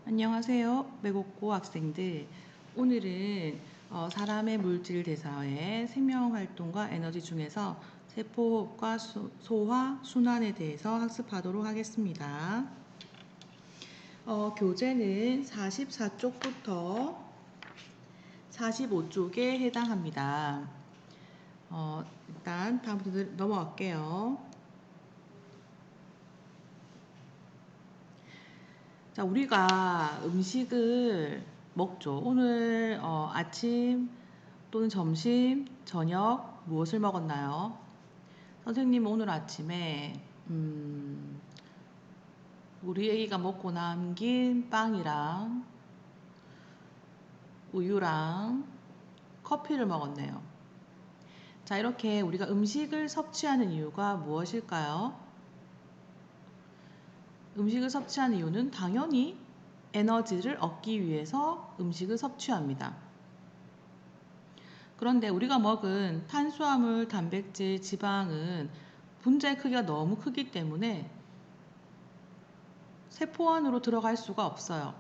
안녕하세요. 외국고 학생들. 오늘은 사람의 물질 대사의 생명활동과 에너지 중에서 세포호흡과 소화, 순환에 대해서 학습하도록 하겠습니다. 교재는 44쪽부터 45쪽에 해당합니다. 일단 다음부터 넘어갈게요. 자, 우리가 음식을 먹죠. 오늘 아침 또는 점심, 저녁 무엇을 먹었나요? 선생님 오늘 아침에 우리 애기가 먹고 남긴 빵이랑 우유랑 커피를 먹었네요. 자, 이렇게 우리가 음식을 섭취하는 이유가 무엇일까요? 음식을 섭취하는 이유는 당연히 에너지를 얻기 위해서 음식을 섭취합니다. 그런데 우리가 먹은 탄수화물, 단백질, 지방은 분자의 크기가 너무 크기 때문에 세포 안으로 들어갈 수가 없어요.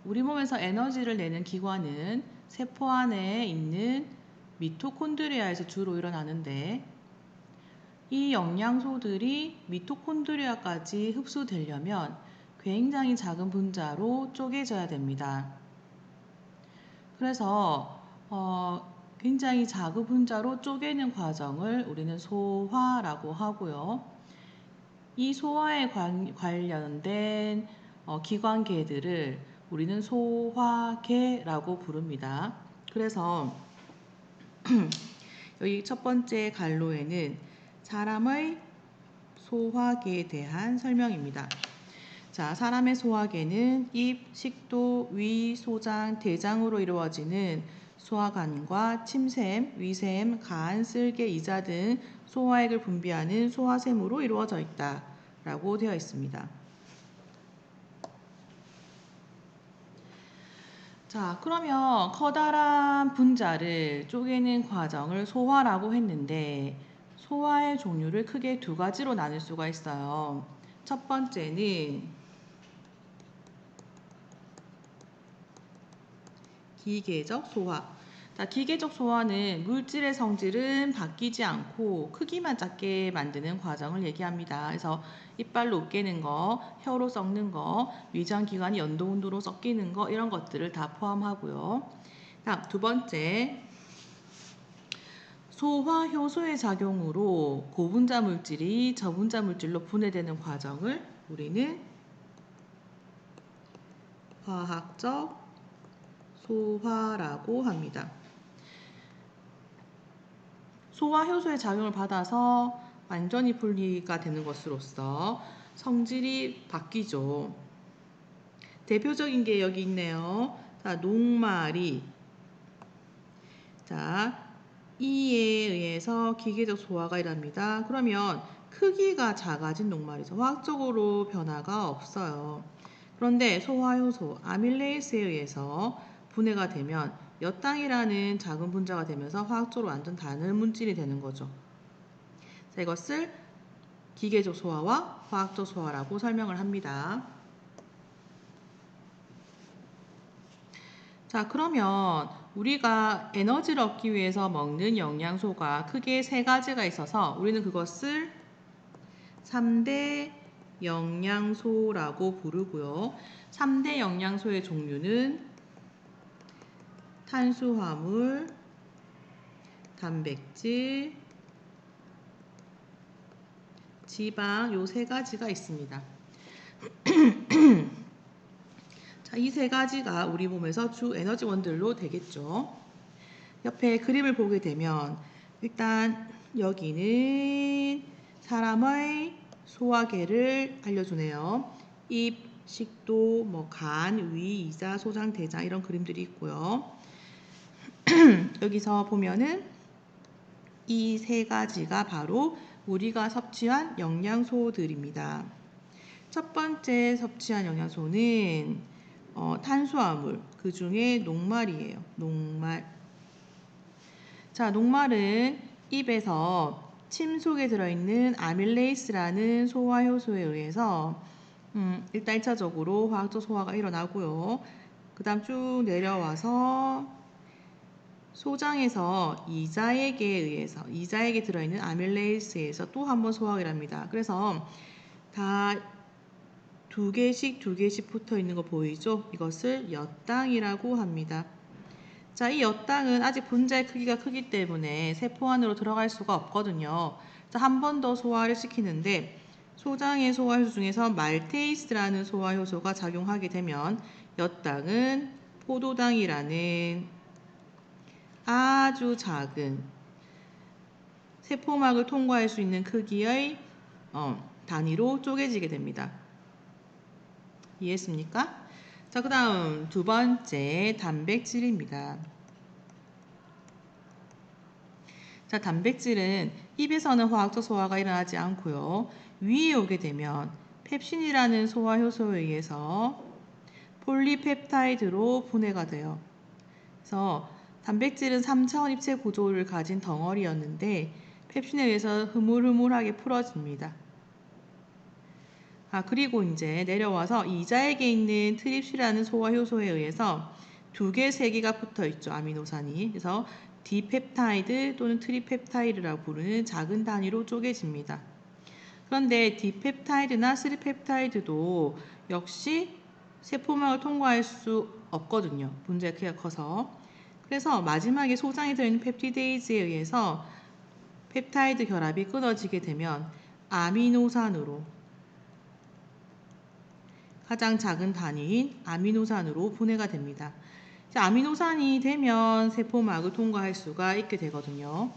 우리 몸에서 에너지를 내는 기관은 세포 안에 있는 미토콘드리아에서 주로 일어나는데 이 영양소들이 미토콘드리아까지 흡수되려면 굉장히 작은 분자로 쪼개져야 됩니다. 그래서 굉장히 작은 분자로 쪼개는 과정을 우리는 소화라고 하고요. 이 소화에 관련된 기관계들을 우리는 소화계라고 부릅니다. 그래서 여기 첫 번째 갈로에는 사람의 소화계에 대한 설명입니다. 자, 사람의 소화계는 입, 식도, 위, 소장, 대장으로 이루어지는 소화관과 침샘, 위샘, 간, 쓸개, 이자 등 소화액을 분비하는 소화샘으로 이루어져 있다 라고 되어 있습니다. 자, 그러면 커다란 분자를 쪼개는 과정을 소화라고 했는데 소화의 종류를 크게 두 가지로 나눌 수가 있어요. 첫 번째는 기계적 소화. 자, 기계적 소화는 물질의 성질은 바뀌지 않고 크기만 작게 만드는 과정을 얘기합니다. 그래서 이빨로 으깨는 거, 혀로 썩는 거, 위장기관이 연도운도로 섞이는 거 이런 것들을 다 포함하고요. 다음 두 번째, 소화 효소의 작용으로 고분자 물질이 저분자 물질로 분해되는 과정을 우리는 화학적 소화라고 합니다. 소화 효소의 작용을 받아서 완전히 분리가 되는 것으로서 성질이 바뀌죠. 대표적인 게 여기 있네요. 자, 녹말이. 자, 이에 의해서 기계적 소화가 일어납니다. 그러면 크기가 작아진 녹말이죠. 화학적으로 변화가 없어요. 그런데 소화효소 아밀레이스에 의해서 분해가 되면 엿당이라는 작은 분자가 되면서 화학적으로 완전 다른 물질이 되는 거죠. 자, 이것을 기계적 소화와 화학적 소화라고 설명을 합니다. 자, 그러면 우리가 에너지를 얻기 위해서 먹는 영양소가 크게 세 가지가 있어서 우리는 그것을 3대 영양소라고 부르고요. 3대 영양소의 종류는 탄수화물, 단백질, 지방 요 세 가지가 있습니다. 자, 이 세 가지가 우리 몸에서 주 에너지원들로 되겠죠. 옆에 그림을 보게 되면 일단 여기는 사람의 소화계를 알려주네요. 입, 식도, 간, 위, 이자, 소장, 대장 이런 그림들이 있고요. 여기서 보면은 이 세 가지가 바로 우리가 섭취한 영양소들입니다. 첫 번째 섭취한 영양소는 탄수화물, 그 중에 녹말이에요. 녹말. 자, 녹말은 입에서 침 속에 들어있는 아밀레이스라는 소화효소에 의해서 일단 1차적으로 화학적 소화가 일어나고요. 그 다음 쭉 내려와서 소장에서 이자액에 들어있는 아밀레이스에서 또 한 번 소화가 일어납니다. 그래서 다 두 개씩 붙어 있는 거 보이죠? 이것을 엿당이라고 합니다. 자, 이 엿당은 아직 분자의 크기가 크기 때문에 세포 안으로 들어갈 수가 없거든요. 자, 한 번 더 소화를 시키는데 소장의 소화효소 중에서 말테이스라는 소화효소가 작용하게 되면 엿당은 포도당이라는 아주 작은 세포막을 통과할 수 있는 크기의 단위로 쪼개지게 됩니다. 이해했습니까? 자, 그 다음 두 번째 단백질입니다. 자, 단백질은 입에서는 화학적 소화가 일어나지 않고요. 위에 오게 되면 펩신이라는 소화효소에 의해서 폴리펩타이드로 분해가 돼요. 그래서 단백질은 3차원 입체 구조를 가진 덩어리였는데 펩신에 의해서 흐물흐물하게 풀어집니다. 그리고 이제 내려와서 이자액에 있는 트립시라는 소화효소에 의해서 2개, 3개가 붙어 있죠. 아미노산이. 그래서 디펩타이드 또는 트리펩타이드라고 부르는 작은 단위로 쪼개집니다. 그런데 디펩타이드나 스리펩타이드도 역시 세포막을 통과할 수 없거든요. 분자의 크기가 커서. 그래서 마지막에 소장에 들어있는 펩티데이즈에 의해서 펩타이드 결합이 끊어지게 되면 아미노산으로 가장 작은 단위인 아미노산으로 분해가 됩니다. 아미노산이 되면 세포막을 통과할 수가 있게 되거든요.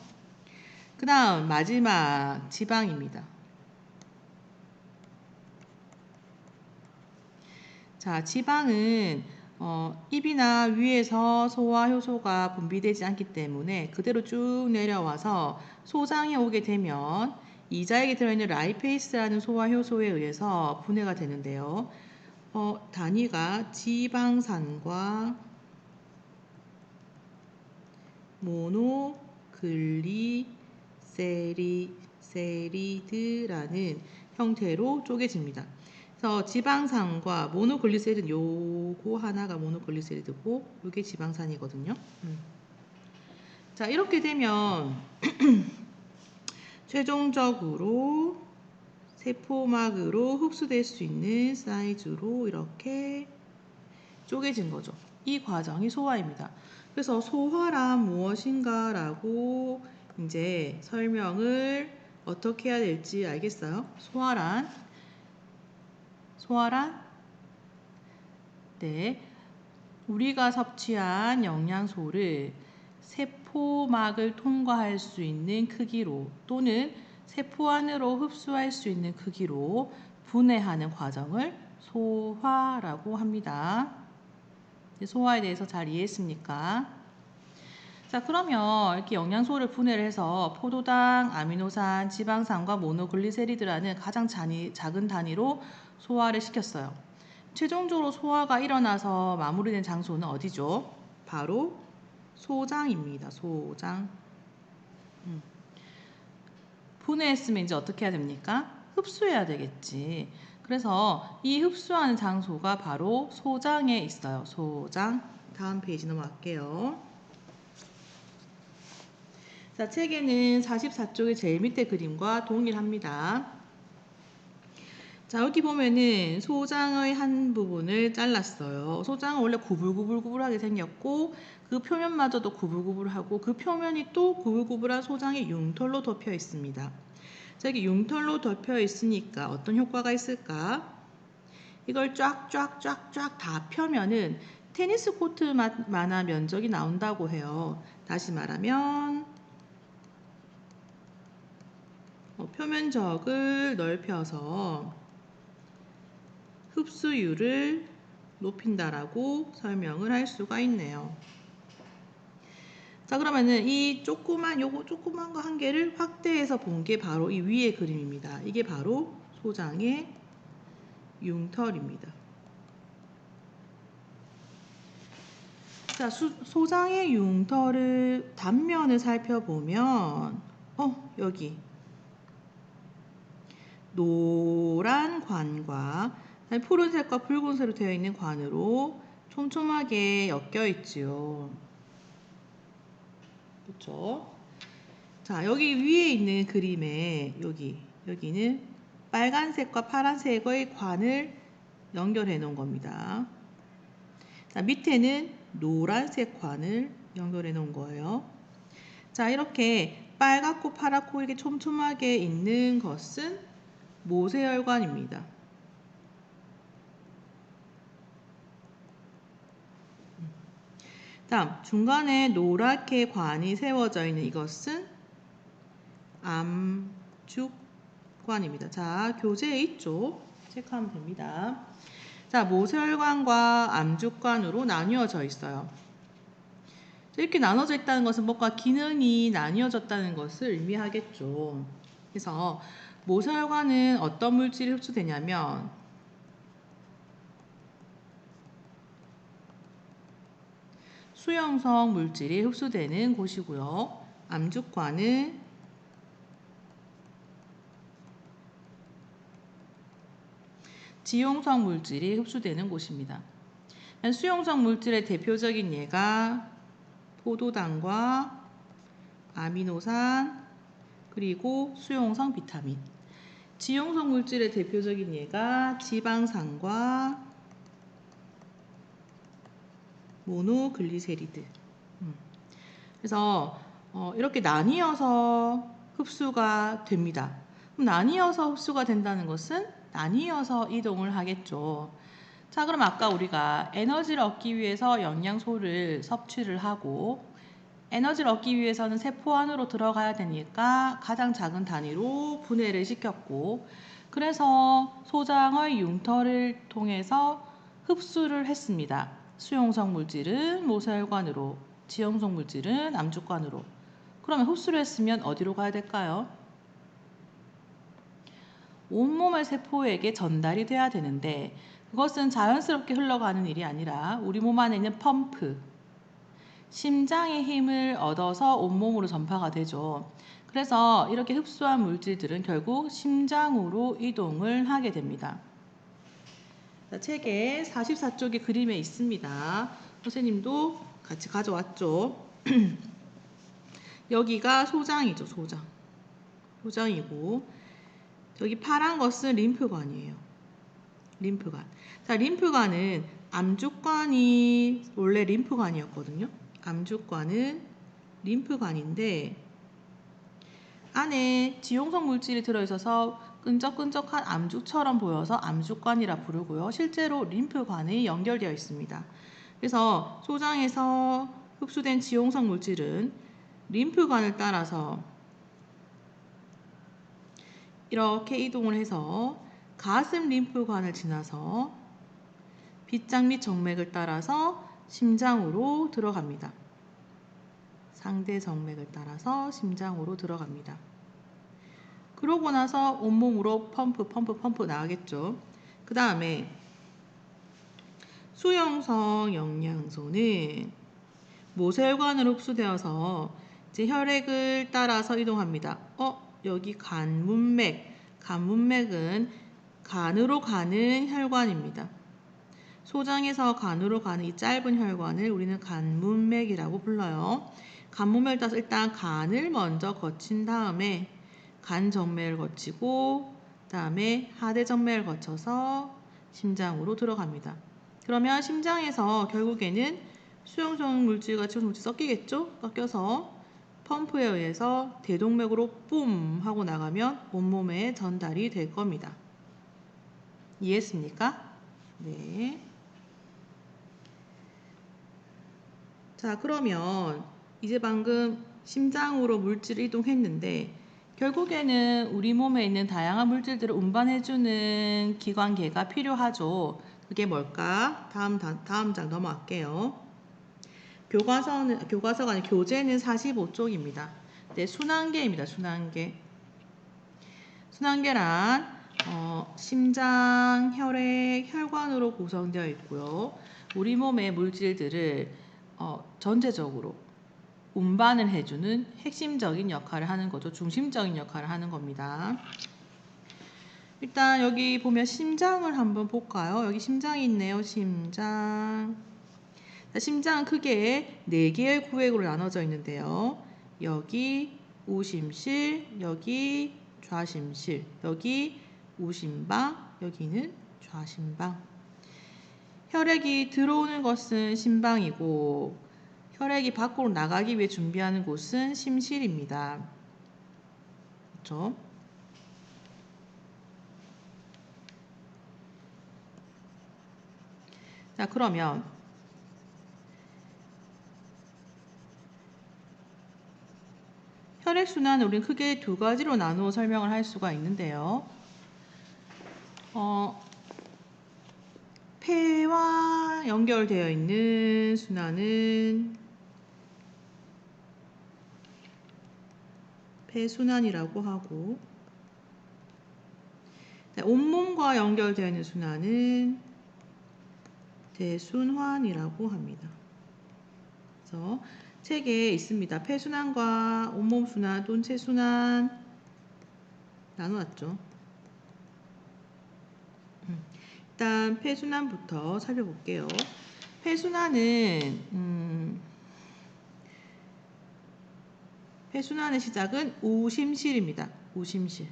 그 다음 마지막 지방입니다. 자, 지방은 입이나 위에서 소화효소가 분비되지 않기 때문에 그대로 쭉 내려와서 소장에 오게 되면 이자액에 들어있는 라이페이스라는 소화효소에 의해서 분해가 되는데요. 단위가 지방산과 모노글리세리드라는 형태로 쪼개집니다. 그래서 지방산과 모노글리세리드 요거 하나가 모노글리세리드고 요게 지방산이거든요. 자, 이렇게 되면 최종적으로 세포막으로 흡수될 수 있는 사이즈로 이렇게 쪼개진 거죠. 이 과정이 소화입니다. 그래서 소화란 무엇인가 라고 이제 설명을 어떻게 해야 될지 알겠어요? 소화란 네, 우리가 섭취한 영양소를 세포막을 통과할 수 있는 크기로 또는 세포 안으로 흡수할 수 있는 크기로 분해하는 과정을 소화라고 합니다. 소화에 대해서 잘 이해했습니까? 자, 그러면 이렇게 영양소를 분해를 해서 포도당, 아미노산, 지방산과 모노글리세리드라는 가장 작은 단위로 소화를 시켰어요. 최종적으로 소화가 일어나서 마무리된 장소는 어디죠? 바로 소장입니다. 소장. 분해했으면 이제 어떻게 해야 됩니까? 흡수해야 되겠지. 그래서 이 흡수하는 장소가 바로 소장에 있어요. 소장. 다음 페이지 넘어갈게요. 자, 책에는 44쪽의 제일 밑에 그림과 동일합니다. 자, 여기 보면은 소장의 한 부분을 잘랐어요. 소장은 원래 구불구불하게 생겼고 그 표면마저도 구불구불하고 그 표면이 또 구불구불한 소장의 융털로 덮여 있습니다. 자, 여기 융털로 덮여 있으니까 어떤 효과가 있을까? 이걸 쫙쫙쫙쫙 다 펴면은 테니스 코트만한 면적이 나온다고 해요. 다시 말하면 표면적을 넓혀서 흡수율을 높인다라고 설명을 할 수가 있네요. 자, 그러면은 이 조그만 거 한 개를 확대해서 본 게 바로 이 위의 그림입니다. 이게 바로 소장의 융털입니다. 자, 소장의 융털을 단면을 살펴보면 여기 노란 관과 푸른색과 붉은색으로 되어 있는 관으로 촘촘하게 엮여 있지요. 그렇죠? 자, 여기 위에 있는 그림에 여기는 빨간색과 파란색의 관을 연결해 놓은 겁니다. 자, 밑에는 노란색 관을 연결해 놓은 거예요. 자, 이렇게 빨갛고 파랗고 이렇게 촘촘하게 있는 것은 모세혈관입니다. 다음, 중간에 노랗게 관이 세워져 있는 이것은 암죽관입니다. 자, 교재에 있죠? 체크하면 됩니다. 자, 모세혈관과 암죽관으로 나뉘어져 있어요. 이렇게 나눠져 있다는 것은 뭔가 기능이 나뉘어졌다는 것을 의미하겠죠. 그래서 모세혈관은 어떤 물질이 흡수되냐면 수용성 물질이 흡수되는 곳이고요. 암죽관은 지용성 물질이 흡수되는 곳입니다. 수용성 물질의 대표적인 예가 포도당과 아미노산 그리고 수용성 비타민. 지용성 물질의 대표적인 예가 지방산과 모노글리세리드. 그래서 이렇게 나뉘어서 흡수가 됩니다. 그럼 나뉘어서 흡수가 된다는 것은 나뉘어서 이동을 하겠죠. 자, 그럼 아까 우리가 에너지를 얻기 위해서 영양소를 섭취를 하고 에너지를 얻기 위해서는 세포 안으로 들어가야 되니까 가장 작은 단위로 분해를 시켰고 그래서 소장의 융터를 통해서 흡수를 했습니다. 수용성 물질은 모세혈관으로, 지용성 물질은 암죽관으로. 그러면 흡수를 했으면 어디로 가야 될까요? 온몸의 세포에게 전달이 돼야 되는데 그것은 자연스럽게 흘러가는 일이 아니라 우리 몸 안에 있는 펌프, 심장의 힘을 얻어서 온몸으로 전파가 되죠. 그래서 이렇게 흡수한 물질들은 결국 심장으로 이동을 하게 됩니다. 자, 책에 44쪽의 그림에 있습니다. 선생님도 같이 가져왔죠. 여기가 소장이죠, 소장. 소장이고 여기 파란 것은 림프관이에요. 림프관. 자, 림프관은 암죽관이 원래 림프관이었거든요. 암죽관은 림프관인데 안에 지용성 물질이 들어있어서 끈적끈적한 암죽처럼 보여서 암죽관이라 부르고요. 실제로 림프관에 연결되어 있습니다. 그래서 소장에서 흡수된 지용성 물질은 림프관을 따라서 이렇게 이동을 해서 가슴 림프관을 지나서 빗장 및 정맥을 따라서 심장으로 들어갑니다. 상대 정맥을 따라서 심장으로 들어갑니다. 그러고 나서 온몸으로 펌프 나가겠죠. 그 다음에 수용성 영양소는 모세혈관으로 흡수되어서 이제 혈액을 따라서 이동합니다. 여기 간문맥은 간으로 가는 혈관입니다. 소장에서 간으로 가는 이 짧은 혈관을 우리는 간문맥이라고 불러요. 간문맥을 따서 일단 간을 먼저 거친 다음에 간정맥을 거치고 그다음에 하대정맥을 거쳐서 심장으로 들어갑니다. 그러면 심장에서 결국에는 수용성 물질과 지용성 물질이 섞이겠죠? 섞여서 펌프에 의해서 대동맥으로 뿜 하고 나가면 온몸에 전달이 될 겁니다. 이해했습니까? 네. 자, 그러면 이제 방금 심장으로 물질을 이동했는데 결국에는 우리 몸에 있는 다양한 물질들을 운반해주는 기관계가 필요하죠. 그게 뭘까? 다음 장 넘어갈게요. 교과서가 아니라 교재는 45쪽입니다. 네, 순환계입니다. 순환계란 심장, 혈액, 혈관으로 구성되어 있고요. 우리 몸의 물질들을 전체적으로 운반을 해주는 핵심적인 역할을 하는 거죠. 중심적인 역할을 하는 겁니다. 일단 여기 보면 심장을 한번 볼까요? 여기 심장이 있네요. 심장. 자, 심장은 크게 4개의 구획으로 나눠져 있는데요. 여기 우심실, 여기 좌심실, 여기 우심방, 여기는 좌심방. 혈액이 들어오는 것은 심방이고 혈액이 밖으로 나가기 위해 준비하는 곳은 심실입니다. 그렇죠? 자, 그러면 혈액순환은 우리는 크게 2가지로 나누어 설명을 할 수가 있는데요. 폐와 연결되어 있는 순환은 폐순환이라고 하고 온몸과 연결되어 있는 순환은 대순환이라고 합니다. 그래서 책에 있습니다. 폐순환과 온몸순환, 돈체순환 나누었죠. 일단 폐순환부터 살펴볼게요. 폐순환의 시작은 우심실입니다. 우심실.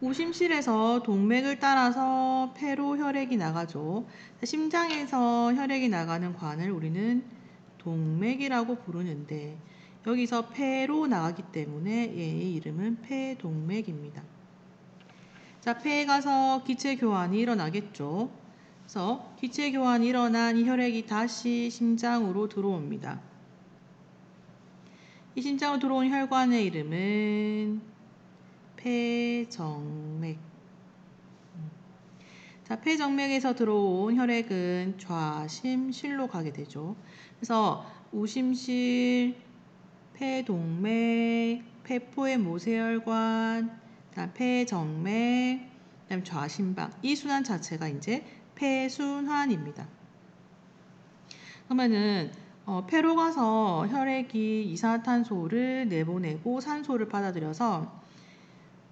우심실에서 동맥을 따라서 폐로 혈액이 나가죠. 심장에서 혈액이 나가는 관을 우리는 동맥이라고 부르는데 여기서 폐로 나가기 때문에 얘의 이름은 폐동맥입니다. 자, 폐에 가서 기체 교환이 일어나겠죠. 그래서 기체 교환이 일어난 이 혈액이 다시 심장으로 들어옵니다. 이 심장으로 들어온 혈관의 이름은 폐정맥. 자, 폐정맥에서 들어온 혈액은 좌심실로 가게 되죠. 그래서 우심실, 폐동맥, 폐포의 모세혈관, 그다음 폐정맥, 그다음 좌심방. 이 순환 자체가 이제 폐순환입니다. 그러면은 폐로 가서 혈액이 이산화탄소를 내보내고 산소를 받아들여서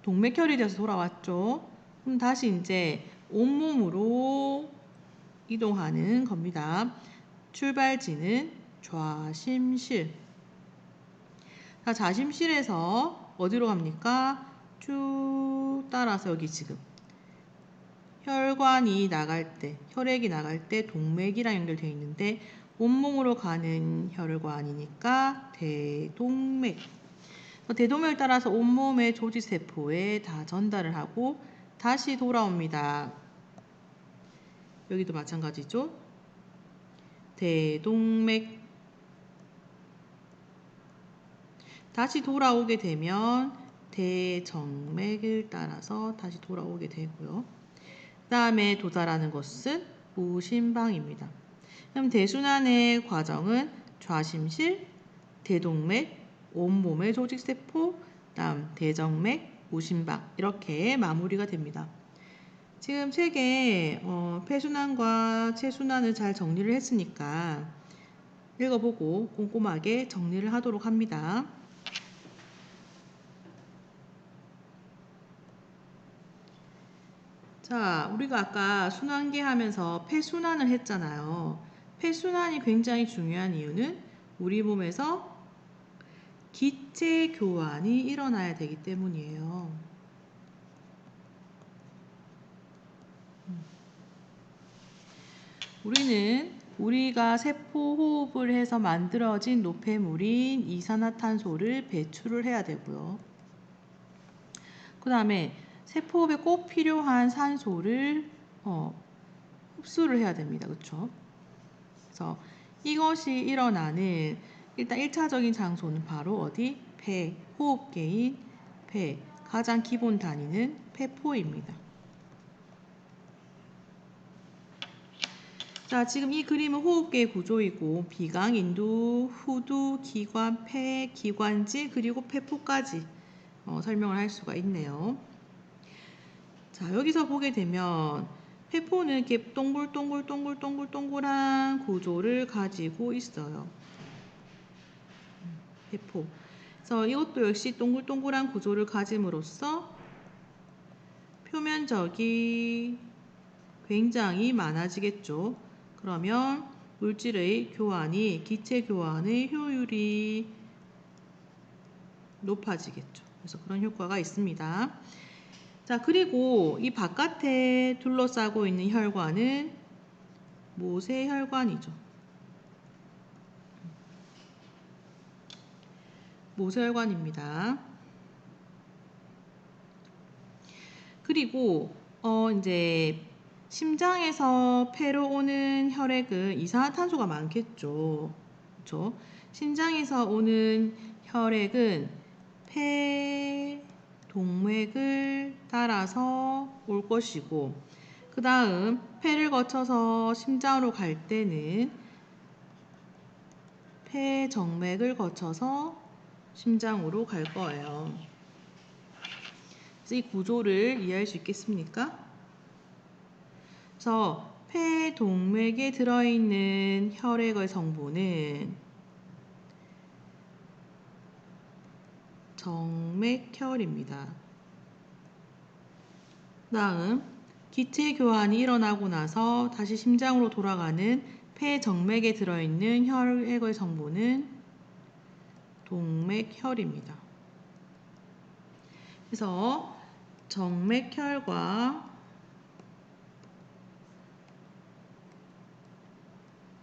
동맥혈이 돼서 돌아왔죠. 그럼 다시 이제 온몸으로 이동하는 겁니다. 출발지는 좌심실. 자, 좌심실에서 어디로 갑니까? 쭉 따라서 여기 지금 혈관이 나갈 때, 혈액이 나갈 때 동맥이랑 연결되어 있는데 온몸으로 가는 혈관이니까 대동맥. 대동맥을 따라서 온몸의 조직세포에 다 전달을 하고 다시 돌아옵니다. 여기도 마찬가지죠. 대동맥. 다시 돌아오게 되면 대정맥을 따라서 다시 돌아오게 되고요. 그 다음에 도달하는 것은 우심방입니다. 그럼 대순환의 과정은 좌심실, 대동맥, 온몸의 조직세포, 다음 대정맥, 우심방 이렇게 마무리가 됩니다. 지금 책에 폐순환과 체순환을 잘 정리를 했으니까 읽어보고 꼼꼼하게 정리를 하도록 합니다. 자, 우리가 아까 순환계 하면서 폐순환을 했잖아요. 폐순환이 굉장히 중요한 이유는 우리 몸에서 기체 교환이 일어나야 되기 때문이에요. 우리가 세포 호흡을 해서 만들어진 노폐물인 이산화탄소를 배출을 해야 되고요. 그 다음에 세포 호흡에 꼭 필요한 산소를 흡수를 해야 됩니다. 그렇죠? 그래서 이것이 일어나는 일단 1차적인 장소는 바로 어디? 폐, 호흡계인 폐. 가장 기본 단위는 폐포입니다. 자, 지금 이 그림은 호흡계의 구조이고 비강, 인두, 후두, 기관, 폐, 기관지 그리고 폐포까지 설명을 할 수가 있네요. 자, 여기서 보게 되면 폐포는 이렇게 동글동글동글동글동글한 구조를 가지고 있어요. 폐포. 그래서 이것도 역시 동글동글한 구조를 가짐으로써 표면적이 굉장히 많아지겠죠. 그러면 물질의 교환이 기체 교환의 효율이 높아지겠죠. 그래서 그런 효과가 있습니다. 자, 그리고 이 바깥에 둘러싸고 있는 혈관은 모세혈관이죠. 모세혈관입니다. 그리고 이제 심장에서 폐로 오는 혈액은 이산화탄소가 많겠죠. 그렇죠? 심장에서 오는 혈액은 폐 동맥을 따라서 올 것이고, 그 다음 폐를 거쳐서 심장으로 갈 때는 폐정맥을 거쳐서 심장으로 갈 거예요. 그래서 이 구조를 이해할 수 있겠습니까? 그래서 폐동맥에 들어있는 혈액의 성분은 정맥혈입니다. 다음 기체 교환이 일어나고 나서 다시 심장으로 돌아가는 폐정맥에 들어있는 혈액의 성분은 동맥혈입니다. 그래서 정맥혈과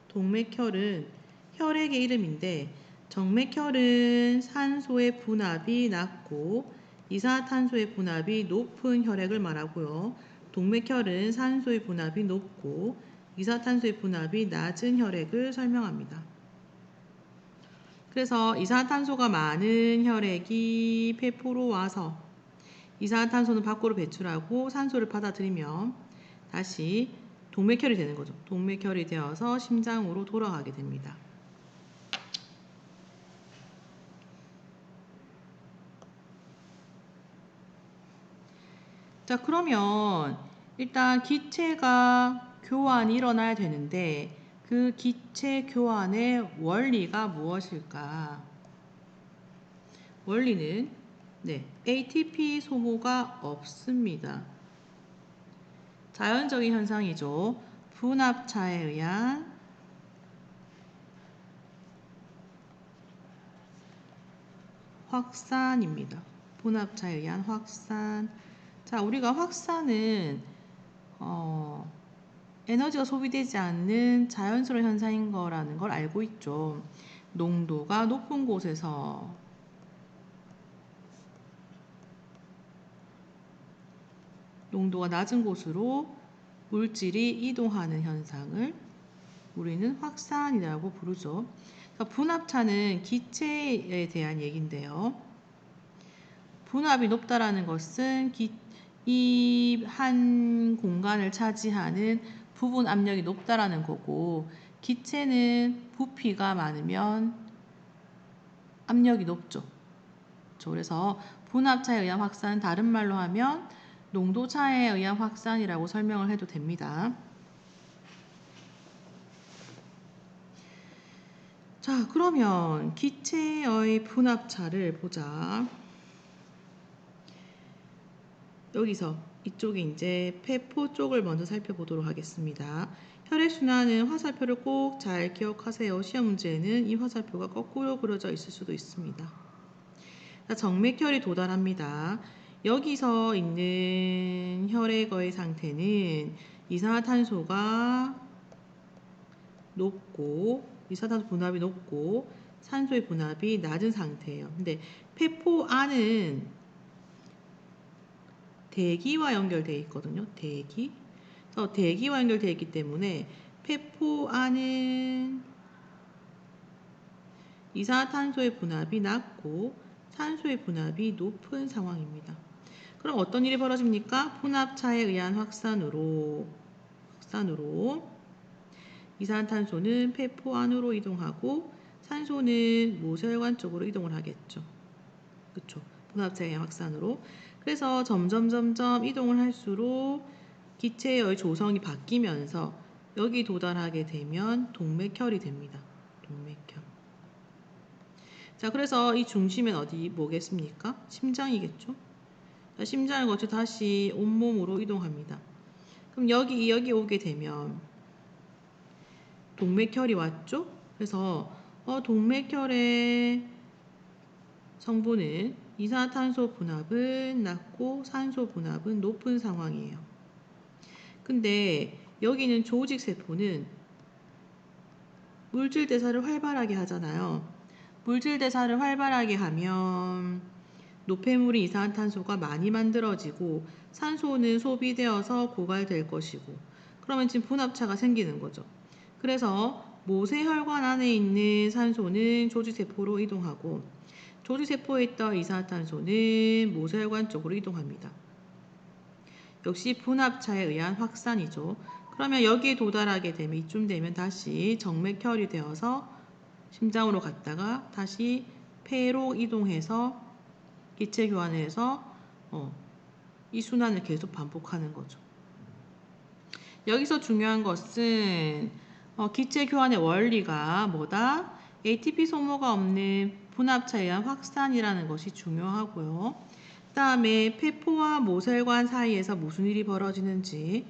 동맥혈은 혈액의 이름인데, 정맥혈은 산소의 분압이 낮고 이산화탄소의 분압이 높은 혈액을 말하고요. 동맥혈은 산소의 분압이 높고 이산화탄소의 분압이 낮은 혈액을 설명합니다. 그래서 이산화탄소가 많은 혈액이 폐포로 와서 이산화탄소는 밖으로 배출하고 산소를 받아들이면 다시 동맥혈이 되는 거죠. 동맥혈이 되어서 심장으로 돌아가게 됩니다. 자, 그러면 일단 기체가 교환이 일어나야 되는데 그 기체 교환의 원리가 무엇일까? 원리는 ATP 소모가 없습니다. 자연적인 현상이죠. 분압차에 의한 확산입니다. 분압차에 의한 확산. 자, 우리가 확산은 에너지가 소비되지 않는 자연스러운 현상인 거라는 걸 알고 있죠. 농도가 높은 곳에서 농도가 낮은 곳으로 물질이 이동하는 현상을 우리는 확산이라고 부르죠. 분압차는 기체에 대한 얘기인데요. 분압이 높다라는 것은 이 한 공간을 차지하는 부분 압력이 높다라는 거고, 기체는 부피가 많으면 압력이 높죠. 그래서 분압차에 의한 확산은 다른 말로 하면 농도차에 의한 확산이라고 설명을 해도 됩니다. 자, 그러면 기체의 분압차를 보자. 여기서 이쪽에 이제 폐포 쪽을 먼저 살펴보도록 하겠습니다. 혈액순환은 화살표를 꼭 잘 기억하세요. 시험 문제에는 이 화살표가 거꾸로 그려져 있을 수도 있습니다. 자, 정맥혈이 도달합니다. 여기서 있는 혈액의 상태는 이산화탄소가 높고 이산화탄소 분압이 높고 산소의 분압이 낮은 상태예요. 근데 폐포 안은 대기와 연결되어 있거든요. 대기. 그래서 대기와 연결되어 있기 때문에 폐포 안은 이산화탄소의 분압이 낮고 산소의 분압이 높은 상황입니다. 그럼 어떤 일이 벌어집니까? 분압차에 의한 확산으로 이산화탄소는 폐포 안으로 이동하고 산소는 모세혈관 쪽으로 이동을 하겠죠. 그렇죠? 분압차에 의한 확산으로. 그래서 점점 이동을 할수록 기체의 조성이 바뀌면서 여기 도달하게 되면 동맥혈이 됩니다. 동맥혈. 자, 그래서 이 중심엔 어디 뭐겠습니까? 심장이겠죠? 심장을 거쳐 다시 온몸으로 이동합니다. 그럼 여기 오게 되면 동맥혈이 왔죠? 그래서 동맥혈의 성분은 이산화탄소 분압은 낮고 산소 분압은 높은 상황이에요. 근데 여기는 조직세포는 물질 대사를 활발하게 하잖아요. 물질 대사를 활발하게 하면 노폐물인 이산화탄소가 많이 만들어지고 산소는 소비되어서 고갈될 것이고, 그러면 지금 분압차가 생기는 거죠. 그래서 모세혈관 안에 있는 산소는 조직세포로 이동하고 조직세포에 있던 이산화탄소는 모세혈관 쪽으로 이동합니다. 역시 분압차에 의한 확산이죠. 그러면 여기에 도달하게 되면 이쯤 되면 다시 정맥혈이 되어서 심장으로 갔다가 다시 폐로 이동해서 기체 교환을 해서 이 순환을 계속 반복하는 거죠. 여기서 중요한 것은 기체 교환의 원리가 뭐다? ATP 소모가 없는 분압차에 의한 확산이라는 것이 중요하고요. 그 다음에 폐포와 모세혈관 사이에서 무슨 일이 벌어지는지,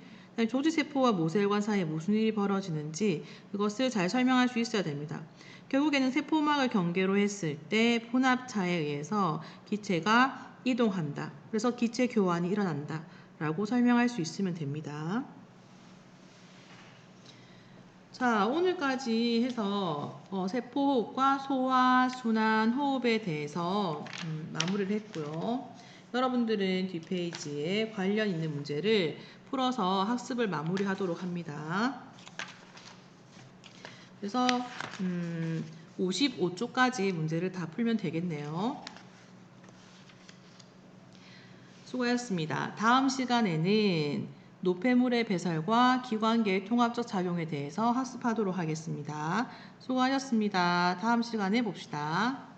조직세포와 모세혈관 사이에 무슨 일이 벌어지는지 그것을 잘 설명할 수 있어야 됩니다. 결국에는 세포막을 경계로 했을 때 분압차에 의해서 기체가 이동한다. 그래서 기체 교환이 일어난다. 라고 설명할 수 있으면 됩니다. 자, 오늘까지 해서 세포호흡과 소화, 순환, 호흡에 대해서 마무리를 했고요. 여러분들은 뒷페이지에 관련 있는 문제를 풀어서 학습을 마무리하도록 합니다. 그래서 55쪽까지 문제를 다 풀면 되겠네요. 수고하셨습니다. 다음 시간에는 노폐물의 배설과 기관계의 통합적 작용에 대해서 학습하도록 하겠습니다. 수고하셨습니다. 다음 시간에 봅시다.